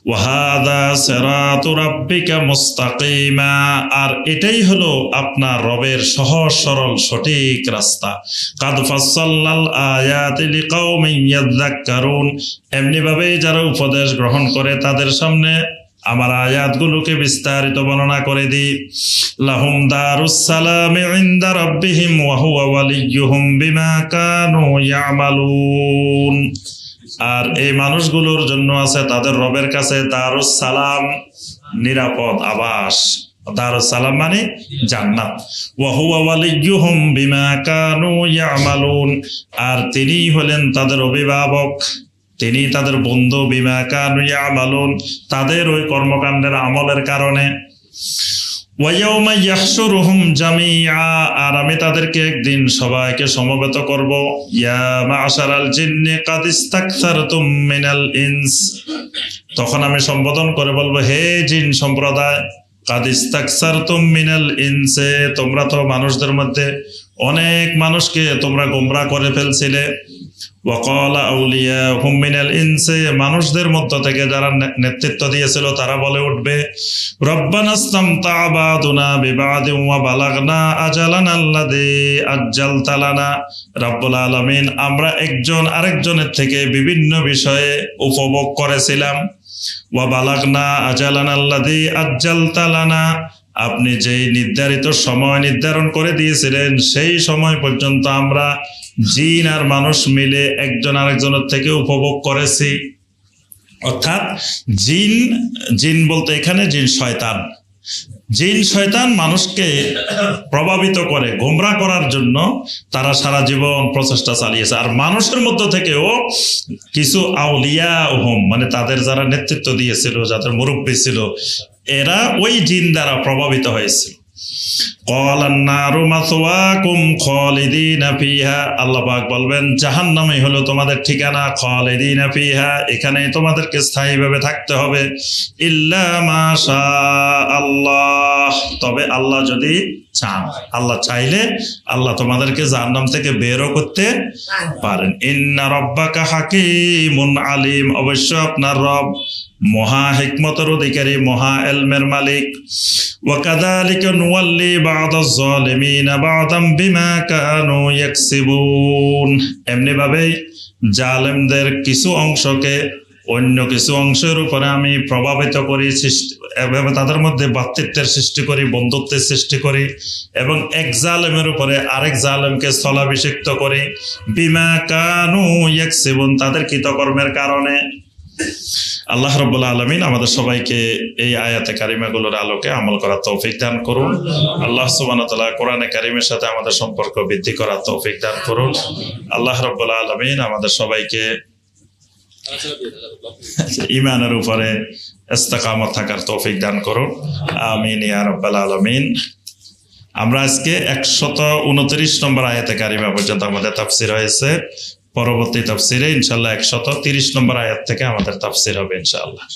ওয়াহাদা সিরাতু রাব্বিকা মুস্তাকিমা, আর এটাই হলো আপনার রবের সহজ সরল সঠিক রাস্তা। কাদ ফাসসালনাল আয়াতি লিকাওমিন ইয়াযাক্কারুন, এমনি ভাবে যারা উপদেশ গ্রহণ করে তাদের সামনে আমার আয়াতগুলোকে বিস্তারিত বর্ণনা করে দিই। লাহুম দারুস সালামি ইনদা রাব্বিহিম ওয়া হুয়া ওয়ালিয়্যুহুম বিমা কানু ইয়ামালুন, আর এই মানুষগুলোর জন্য আছে তাদের রবের কাছে দারুস সালাম, নিরাপদ আবাস। দারুস সালাম মানে জান্নাত। ওয়া হুয়া ওয়ালিয়্যুহুম বিমা কানু ইয়ামালুন, আর তিনি হলেন তাদের অভিভাবক, তিনি তাদের বন্ধু, বিমা কানু ইয়ামালুন, তাদের ওই কর্মকাণ্ডের আমলের কারণে। ওয়া ইয়াউমা ইয়াহশুরুহুম জামিআ, আর আমি তাদেরকে একদিন সবাইকে সমবেত করব। ইয়া মা'শারাল জিন্নি কাদ ইস্তাকসারতুম মিনাল ইনস, তখন আমি সম্বোধন করে বলবো, হে জিন সম্প্রদায়, কাদ ইস্তাকসারতুম মিনাল ইনসে, তোমরা তো মানুষদের মধ্যে অনেক মানুষকে তোমরা গোমরাহ করে ফেলছিলে। ওয়াকালা আউলিয়াহুম মিনাল ইনসি, মানুষদের মধ্য থেকে যারা নেতৃত্ব দিয়েছিল তারা বলে উঠবে, রব্বানা ইসতামতা বাদুনা বিবাদিন ওয়া বালাগনা আজালানা আল্লাযী আজ্জালতা লানা, রব্বুল আলামিন আমরা একজন আরেকজনের থেকে বিভিন্ন বিষয়ে উপভোগ করেছিলাম। ওয়া বালাগনা আজালানা আল্লাযী আজ্জালতা লানা, আপনি যেই নির্ধারিত সময় নির্ধারণ করে দিয়েছিলেন সেই সময় পর্যন্ত আমরা জিন আর মানুষ মিলে একজন আরেকজনের থেকে উপভোগ করেছি। অর্থাৎ জিন বলতে এখানে জিন শয়তান মানুষকে প্রভাবিত করে গোমরাহ করার জন্য তারা সারা জীবন প্রচেষ্টা চালিয়েছে। আর মানুষের মধ্য থেকেও কিছু আউলিয়া ওহম, মানে তাদের যারা নেতৃত্ব দিয়েছিল, যাদের মুরব্বী ছিল, এরা ওই জিন দ্বারা প্রভাবিত হয়েছিল। আল্লাহ পাক বলবেন, জাহান্নামই হলো তোমাদের ঠিকানা, খালিদিনা ফিহা, এখানে তোমাদেরকে স্থায়ীভাবে থাকতে হবে। ইল্লা মা শা আল্লাহ, তবে আল্লাহ যদি চান, আল্লাহ চাইলে আল্লাহ তোমাদেরকে জাহান্নাম থেকে বেরও করতে পারেন। ইন্না রাব্বাকা হাকীমুন আলিম, অবশ্য আপনার রব মহা হিকমতের অধিকারী, মহা ইলমের মালিক। ওয়া কাযালিকা নুওয়াল্লি বা'দাজ যালিমিনা বা'দাম বিমা কানু ইয়াকসিবুন, এমনি ভাবে জালেমদের কিছু অংশকে অন্য কিছু অংশের উপরে আমি প্রভাবিত করি, এভাবে তাদের মধ্যে ভ্রাতৃত্বের সৃষ্টি করি, বন্ধুত্বের সৃষ্টি করি, এবং এক জালেমের উপরে আরেক জালেমকে স্থলাভিষিক্ত করি। বিমা কানু ইয়াকসিবুন, তাদের কৃতকর্মের কারণে। আল্লাহ রাব্বুল আলামিন আমাদের সবাইকে এই আয়াতে কারিমাগুলোর আলোকে আমল করার তৌফিক দান করুন। আল্লাহ সুবহানাহু ওয়া তাআলা কোরআনে কারিমের সাথে আমাদের সম্পর্ক বৃদ্ধি করার তৌফিক দান করুন। আল্লাহ রাব্বুল আলামিন আমাদের সবাইকে ঈমানের উপরে ইস্তেকামত থাকার তৌফিক দান করুন। আমিন ইয়া রাব্বাল আলামিন। আমরা আজকে 129 নম্বর আয়াতে কারিমা পর্যন্ত আমাদের তাফসীর হয়েছে। পরবর্তী তাফসীরে ইনশাআল্লাহ 130 নম্বর আয়াত থেকে আমাদের তাফসীর হবে ইনশাআল্লাহ।